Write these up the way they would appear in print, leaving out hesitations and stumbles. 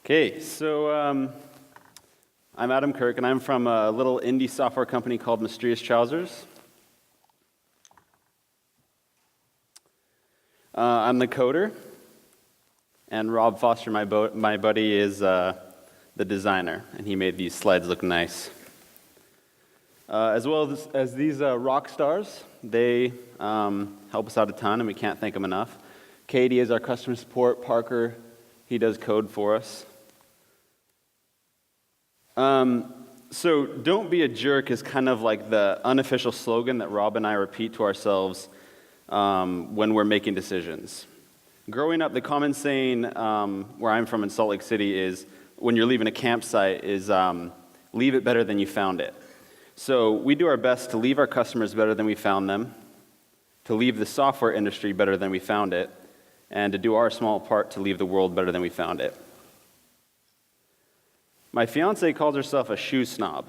Okay, so I'm Adam Kirk, and I'm from a little indie software company called Mysterious Trousers. I'm the coder, and Rob Foster, my buddy, is the designer, and he made these slides look nice. As well as these rock stars, they help us out a ton, and we can't thank them enough. Katie is our customer support. Parker, he does code for us. So don't be a jerk is kind of like the unofficial slogan that Rob and I repeat to ourselves when we're making decisions. Growing up, the common saying where I'm from in Salt Lake City is when you're leaving a campsite is leave it better than you found it. So we do our best to leave our customers better than we found them, to leave the software industry better than we found it, and to do our small part to leave the world better than we found it. My fiance calls herself a shoe snob.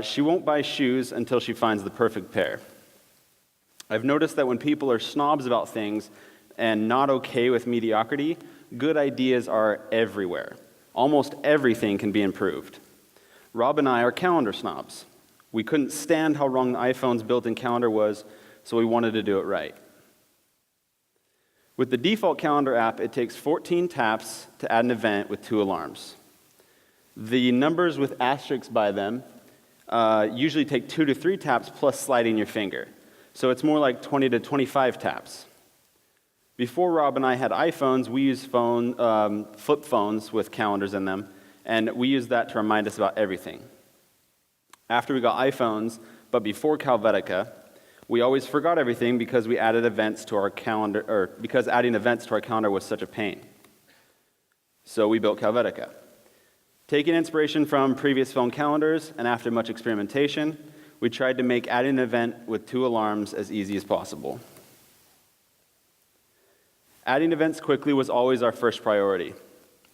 She won't buy shoes until she finds the perfect pair. I've noticed that when people are snobs about things and not okay with mediocrity, good ideas are everywhere. Almost everything can be improved. Rob and I are calendar snobs. We couldn't stand how wrong the iPhone's built-in calendar was, so we wanted to do it right. With the default calendar app, it takes 14 taps to add an event with 2 alarms. The numbers with asterisks by them usually take 2 to 3 taps plus sliding your finger. So it's more like 20 to 25 taps. Before Rob and I had iPhones, we used flip phones with calendars in them, and we used that to remind us about everything. After we got iPhones, but before Calvetica, we always forgot everything because we added events to our calendar, or because adding events to our calendar was such a pain. So we built Calvetica. Taking inspiration from previous phone calendars, and after much experimentation, we tried to make adding an event with 2 alarms as easy as possible. Adding events quickly was always our first priority.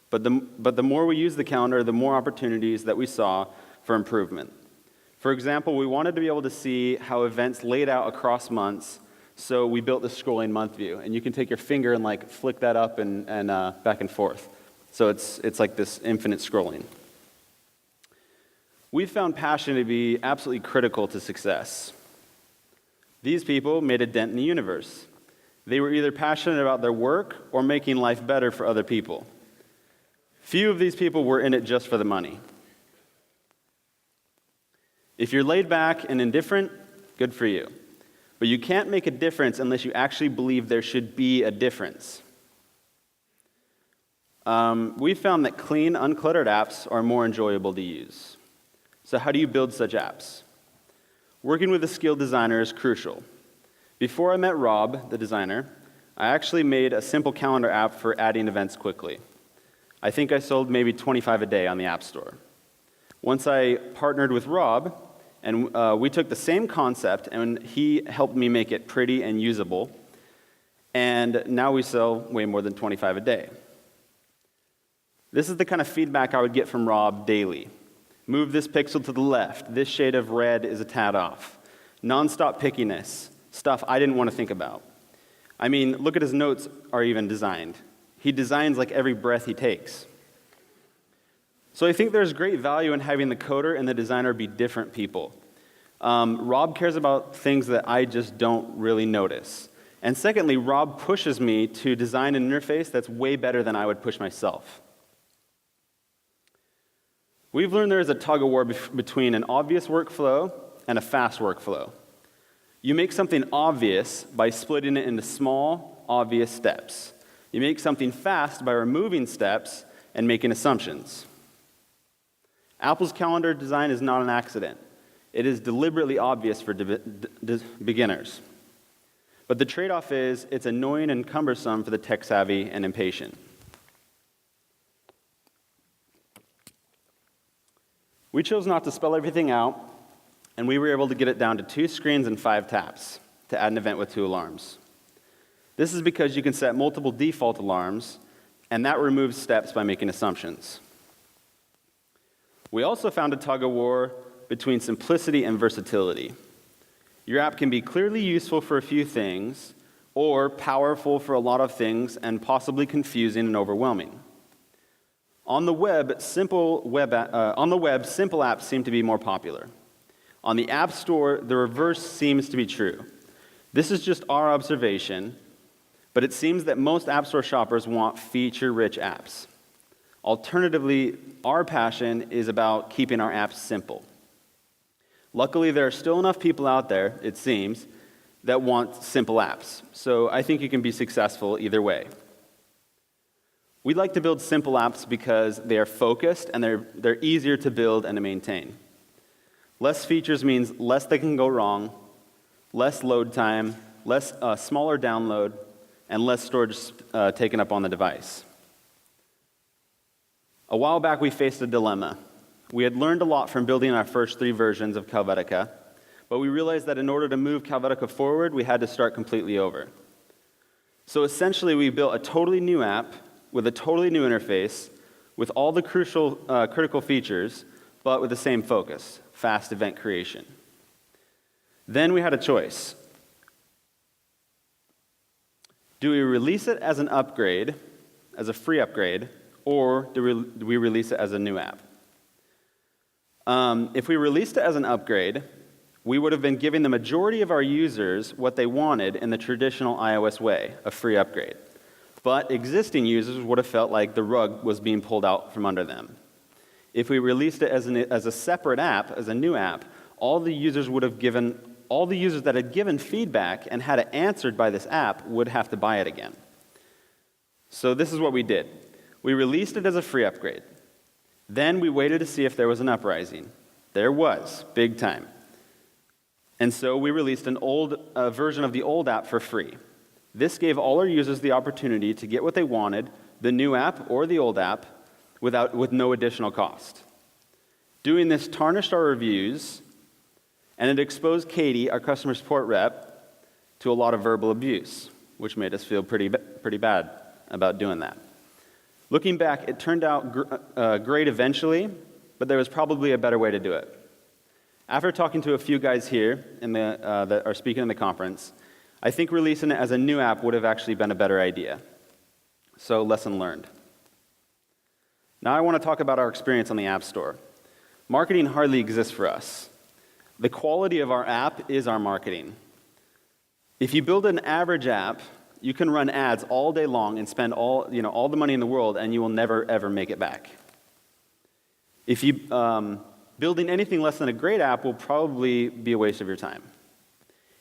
But the more we used the calendar, the more opportunities that we saw for improvement. For example, we wanted to be able to see how events laid out across months, so we built the scrolling month view. And you can take your finger and flick that up and back and forth. So it's like this infinite scrolling. We found passion to be absolutely critical to success. These people made a dent in the universe. They were either passionate about their work or making life better for other people. Few of these people were in it just for the money. If you're laid back and indifferent, good for you. But you can't make a difference unless you actually believe there should be a difference. We found that clean, uncluttered apps are more enjoyable to use. So how do you build such apps? Working with a skilled designer is crucial. Before I met Rob, the designer, I actually made a simple calendar app for adding events quickly. I think I sold maybe 25 a day on the App Store. Once I partnered with Rob, and we took the same concept, and he helped me make it pretty and usable, and now we sell way more than 25 a day. This is the kind of feedback I would get from Rob daily. Move this pixel to the left. This shade of red is a tad off. Non-stop pickiness. Stuff I didn't want to think about. I mean, look at his notes are even designed. He designs like every breath he takes. So I think there's great value in having the coder and the designer be different people. Rob cares about things that I just don't really notice. And secondly, Rob pushes me to design an interface that's way better than I would push myself. We've learned there is a tug-of-war between an obvious workflow and a fast workflow. You make something obvious by splitting it into small, obvious steps. You make something fast by removing steps and making assumptions. Apple's calendar design is not an accident. It is deliberately obvious for beginners. But the trade-off is it's annoying and cumbersome for the tech-savvy and impatient. We chose not to spell everything out, and we were able to get it down to 2 screens and 5 taps to add an event with 2 alarms. This is because you can set multiple default alarms, and that removes steps by making assumptions. We also found a tug-of-war between simplicity and versatility. Your app can be clearly useful for a few things, or powerful for a lot of things, and possibly confusing and overwhelming. On the web, simple apps seem to be more popular. On the App Store, the reverse seems to be true. This is just our observation, but it seems that most App Store shoppers want feature-rich apps. Alternatively, our passion is about keeping our apps simple. Luckily, there are still enough people out there, it seems, that want simple apps. So I think you can be successful either way. We like to build simple apps because they are focused and they're easier to build and to maintain. Less features means less that can go wrong, less load time, smaller download, and less storage taken up on the device. A while back, we faced a dilemma. We had learned a lot from building our first 3 versions of Helvetica, but we realized that in order to move Helvetica forward, we had to start completely over. So essentially, we built a totally new app with a totally new interface, with all the critical features, but with the same focus: fast event creation. Then we had a choice. Do we release it as an upgrade, as a free upgrade, or do we release it as a new app? If we released it as an upgrade, we would have been giving the majority of our users what they wanted in the traditional iOS way, a free upgrade. But existing users would have felt like the rug was being pulled out from under them. If we released it as a separate app, as a new app, all the users that had given feedback and had it answered by this app would have to buy it again. So this is what we did. We released it as a free upgrade. Then we waited to see if there was an uprising. There was, big time. And so we released a version of the old app for free. This gave all our users the opportunity to get what they wanted, the new app or the old app, with no additional cost. Doing this tarnished our reviews, and it exposed Katie, our customer support rep, to a lot of verbal abuse, which made us feel pretty bad about doing that. Looking back, it turned out great eventually, but there was probably a better way to do it. After talking to a few guys here that are speaking in the conference, I think releasing it as a new app would have actually been a better idea. So, lesson learned. Now I want to talk about our experience on the App Store. Marketing hardly exists for us. The quality of our app is our marketing. If you build an average app, you can run ads all day long and spend all the money in the world, and you will never, ever make it back. If you building anything less than a great app will probably be a waste of your time.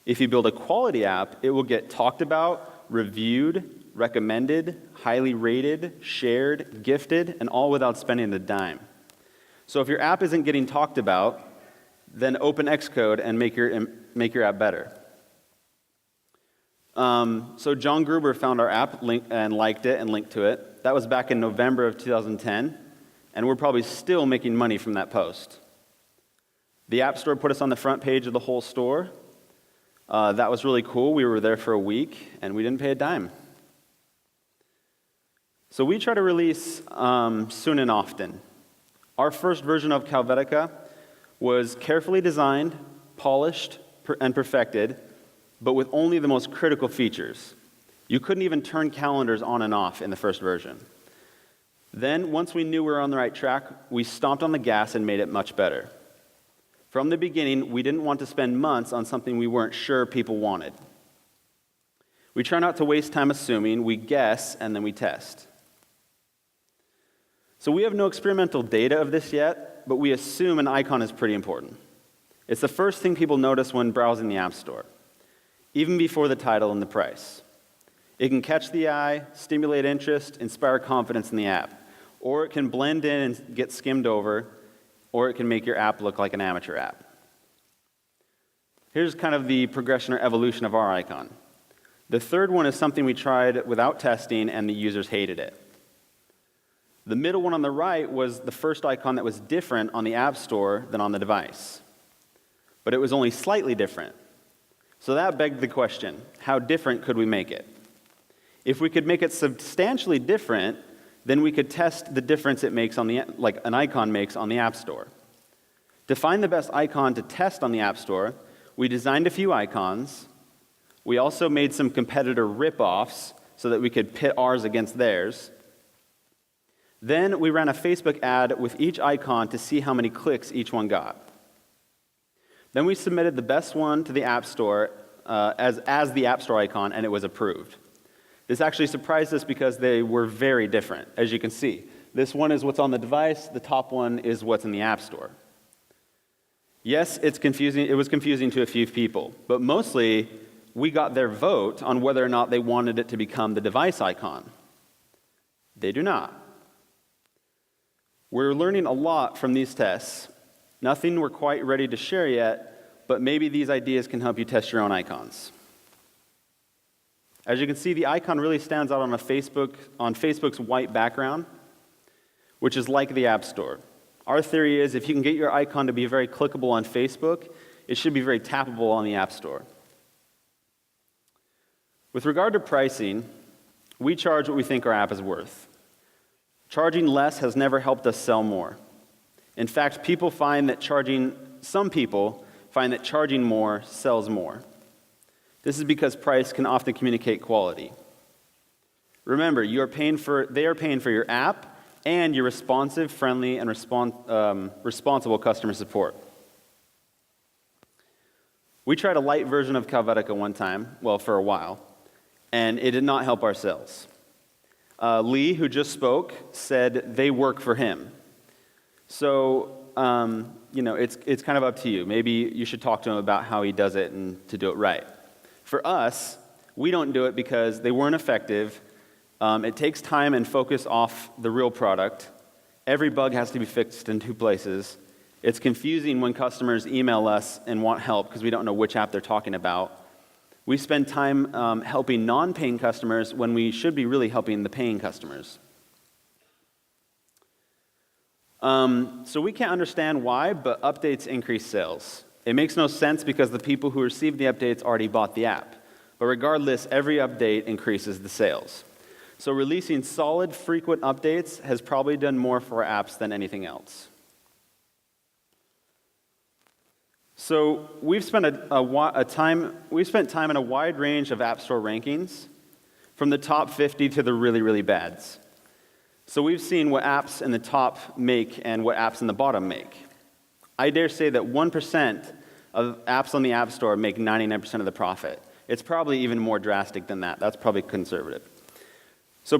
If you build a quality app, it will get talked about, reviewed, recommended, highly rated, shared, gifted, and all without spending a dime. So if your app isn't getting talked about, then open Xcode and make your app better. So John Gruber found our app and liked it and linked to it. That was back in November of 2010, and we're probably still making money from that post. The App Store put us on the front page of the whole store. That was really cool. We were there for a week, and we didn't pay a dime. So we try to release soon and often. Our first version of Helvetica was carefully designed, polished, and perfected, but with only the most critical features. You couldn't even turn calendars on and off in the first version. Then, once we knew we were on the right track, we stomped on the gas and made it much better. From the beginning, we didn't want to spend months on something we weren't sure people wanted. We try not to waste time assuming, we guess, and then we test. So we have no experimental data of this yet, but we assume an icon is pretty important. It's the first thing people notice when browsing the App Store, even before the title and the price. It can catch the eye, stimulate interest, inspire confidence in the app, or it can blend in and get skimmed over, or it can make your app look like an amateur app. Here's kind of the progression or evolution of our icon. The third one is something we tried without testing, and the users hated it. The middle one on the right was the first icon that was different on the App Store than on the device. But it was only slightly different. So that begged the question, how different could we make it? If we could make it substantially different, then we could test the difference it makes like an icon makes on the App Store. To find the best icon to test on the App Store, we designed a few icons. We also made some competitor rip-offs so that we could pit ours against theirs. Then we ran a Facebook ad with each icon to see how many clicks each one got. Then we submitted the best one to the App Store as the App Store icon, and it was approved. This actually surprised us because they were very different, as you can see. This one is what's on the device, the top one is what's in the App Store. Yes, it's confusing. It was confusing to a few people, but mostly we got their vote on whether or not they wanted it to become the device icon. They do not. We're learning a lot from these tests. Nothing we're quite ready to share yet, but maybe these ideas can help you test your own icons. As you can see, the icon really stands out on Facebook's white background, which is like the App Store. Our theory is if you can get your icon to be very clickable on Facebook, it should be very tappable on the App Store. With regard to pricing, we charge what we think our app is worth. Charging less has never helped us sell more. In fact, some people find that charging more sells more. This is because price can often communicate quality. Remember, they are paying for your app and your responsive, friendly, and responsible customer support. We tried a light version of Calvetica one time, for a while, and it did not help our sales. Lee, who just spoke, said they work for him. So, it's kind of up to you. Maybe you should talk to him about how he does it and to do it right. For us, we don't do it because they weren't effective. It takes time and focus off the real product. Every bug has to be fixed in 2 places. It's confusing when customers email us and want help because we don't know which app they're talking about. We spend time helping non-paying customers when we should be really helping the paying customers. So we can't understand why, but updates increase sales. It makes no sense because the people who receive the updates already bought the app. But regardless, every update increases the sales. So releasing solid, frequent updates has probably done more for our apps than anything else. So we've spent time in a wide range of App Store rankings, from the top 50 to the really, really bads. So we've seen what apps in the top make and what apps in the bottom make. I dare say that 1% of apps on the App Store make 99% of the profit. It's probably even more drastic than that. That's probably conservative. So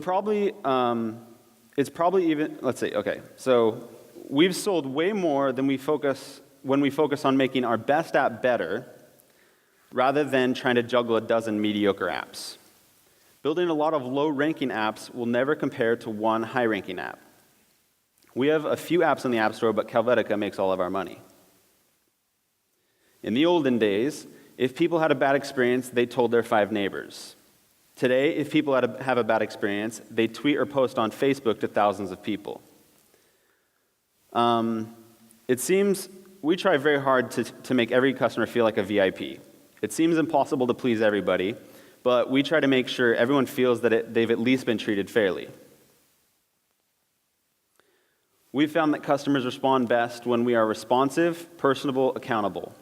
it's probably even, let's see, okay. So we've sold way more than when we focus on making our best app better, rather than trying to juggle a dozen mediocre apps. Building a lot of low-ranking apps will never compare to one high-ranking app. We have a few apps in the App Store, but Calvetica makes all of our money. In the olden days, if people had a bad experience, they told their 5 neighbors. Today, if people have a bad experience, they tweet or post on Facebook to thousands of people. It seems we try very hard to make every customer feel like a VIP. It seems impossible to please everybody, but we try to make sure everyone feels that they've at least been treated fairly. We've found that customers respond best when we are responsive, personable, accountable.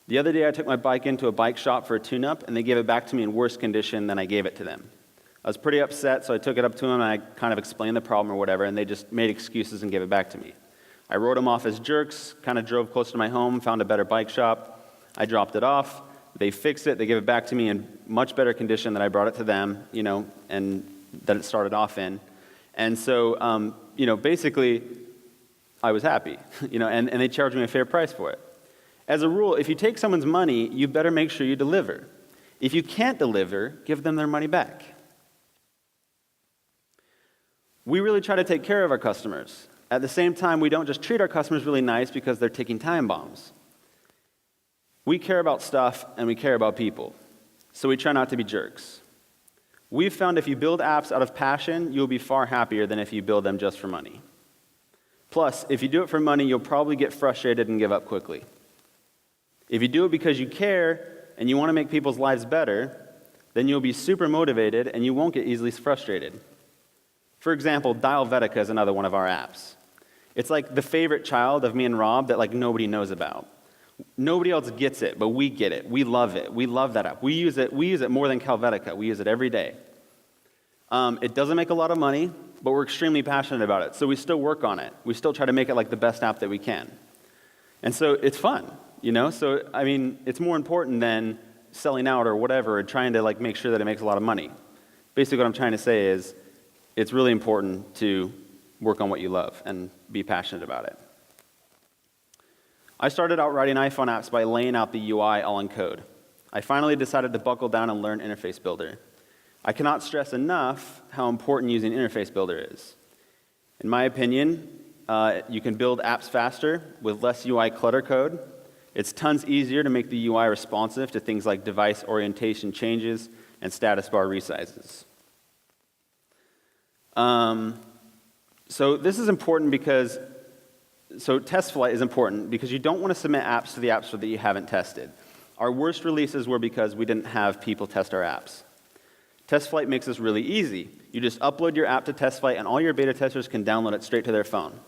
The other day, I took my bike into a bike shop for a tune-up, and they gave it back to me in worse condition than I gave it to them. I was pretty upset, so I took it up to them, and I kind of explained the problem or whatever, and they just made excuses and gave it back to me. I wrote them off as jerks, kind of drove closer to my home, found a better bike shop. I dropped it off. They fixed it. They gave it back to me in much better condition than I brought it to them, and that it started off in. And so, basically, I was happy, and they charged me a fair price for it. As a rule, if you take someone's money, you better make sure you deliver. If you can't deliver, give them their money back. We really try to take care of our customers. At the same time, we don't just treat our customers really nice because they're ticking time bombs. We care about stuff and we care about people, so we try not to be jerks. We've found if you build apps out of passion, you'll be far happier than if you build them just for money. Plus, if you do it for money, you'll probably get frustrated and give up quickly. If you do it because you care and you want to make people's lives better, then you'll be super motivated and you won't get easily frustrated. For example, Dialvetica is another one of our apps. It's like the favorite child of me and Rob that nobody knows about. Nobody else gets it, but we get it. We love it. We love that app. We use it more than Calvetica. We use it every day. It doesn't make a lot of money, but we're extremely passionate about it. So we still work on it. We still try to make it like the best app that we can. And so it's fun, So, I mean, it's more important than selling out or whatever and trying to like make sure that it makes a lot of money. Basically what I'm trying to say is it's really important to work on what you love and be passionate about it. I started out writing iPhone apps by laying out the UI all in code. I finally decided to buckle down and learn Interface Builder. I cannot stress enough how important using Interface Builder is. In my opinion, you can build apps faster with less UI clutter code. It's tons easier to make the UI responsive to things like device orientation changes and status bar resizes. So this is important because test flight is important because you don't want to submit apps to the App Store that you haven't tested. Our worst releases were because we didn't have people test our apps. Test flight makes this really easy. You just upload your app to test flight and all your beta testers can download it straight to their phone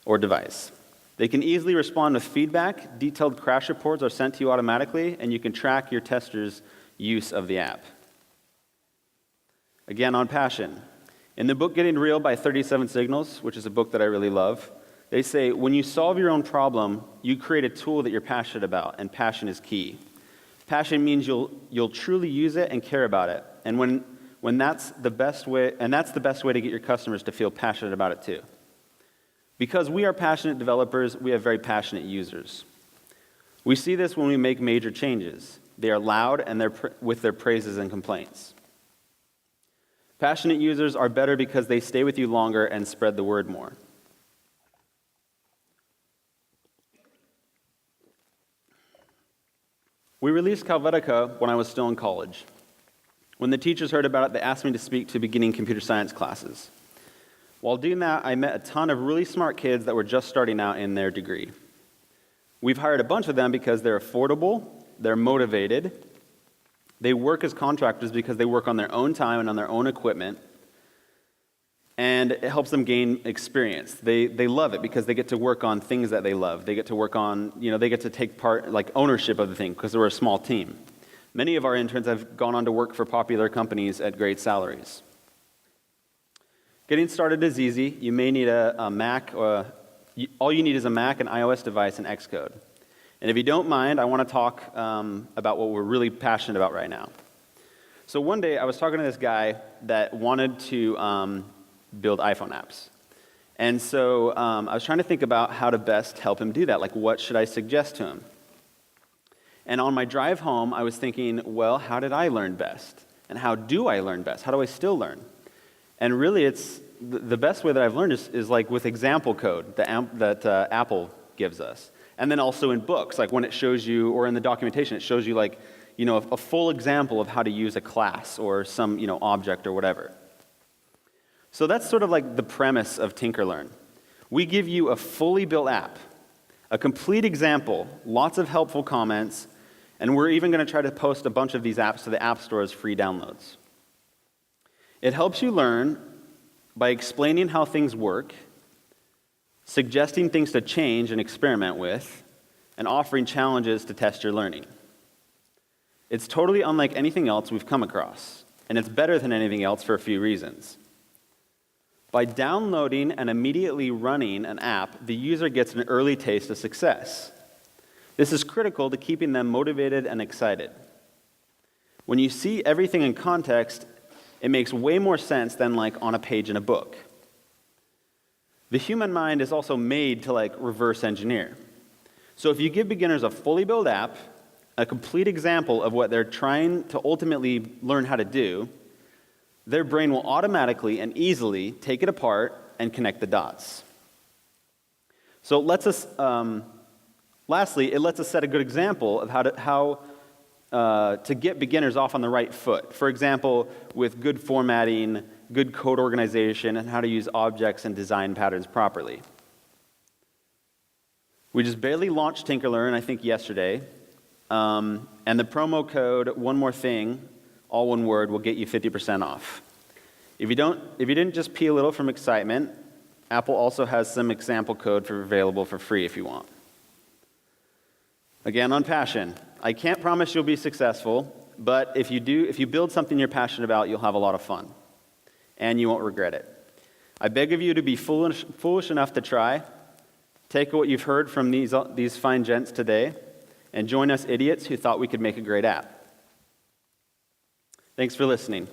or device. They can easily respond with feedback, detailed crash reports are sent to you automatically, and you can track your testers' use of the app. Again, on passion. In the book Getting Real by 37 Signals, which is a book that I really love, they say, when you solve your own problem, you create a tool that you're passionate about, and passion is key. Passion means you'll truly use it and care about it, and when that's the best way, and that's the best way to get your customers to feel passionate about it too. Because we are passionate developers, we have very passionate users. We see this when we make major changes. They are loud and with their praises and complaints. Passionate users are better because they stay with you longer and spread the word more. We released Calvetica when I was still in college. When the teachers heard about it, they asked me to speak to beginning computer science classes. While doing that, I met a ton of really smart kids that were just starting out in their degree. We've hired a bunch of them because they're affordable, they're motivated, they work as contractors because they work on their own time and on their own equipment, and it helps them gain experience. They love it because they get to work on things that they love. They get to work on, they get to take part, like ownership of the thing because we're a small team. Many of our interns have gone on to work for popular companies at great salaries. Getting started is easy. You may need a Mac, all you need is a Mac, an iOS device, and Xcode. And if you don't mind, I want to talk about what we're really passionate about right now. So one day, I was talking to this guy that wanted to build iPhone apps. And so I was trying to think about how to best help him do that. Like, what should I suggest to him? And on my drive home, I was thinking, well, how did I learn best? And how do I learn best? How do I still learn? And really, it's the best way that I've learned is like with example code that Apple gives us. And then also in books, like when it shows you, or in the documentation, it shows you like, a full example of how to use a class or some, object or whatever. So that's sort of like the premise of Tinkerlearn. We give you a fully built app, a complete example, lots of helpful comments, and we're even going to try to post a bunch of these apps to the App Store as free downloads. It helps you learn by explaining how things work, suggesting things to change and experiment with, and offering challenges to test your learning. It's totally unlike anything else we've come across, and it's better than anything else for a few reasons. By downloading and immediately running an app, the user gets an early taste of success. This is critical to keeping them motivated and excited. When you see everything in context, it makes way more sense than like on a page in a book. The human mind is also made to like reverse engineer. So if you give beginners a fully built app, a complete example of what they're trying to ultimately learn how to do, their brain will automatically and easily take it apart and connect the dots. So it lets us, lastly, it lets us set a good example of how to get beginners off on the right foot. For example, with good formatting, good code organization, and how to use objects and design patterns properly. We just barely launched Tinkerlearn, I think yesterday, and the promo code, one more thing, all one word, will get you 50% off. If you didn't just pee a little from excitement, Apple also has some example code available for free if you want. Again, on passion. I can't promise you'll be successful, but if you build something you're passionate about, you'll have a lot of fun, and you won't regret it. I beg of you to be foolish enough to try. Take what you've heard from these fine gents today and join us idiots who thought we could make a great app. Thanks for listening.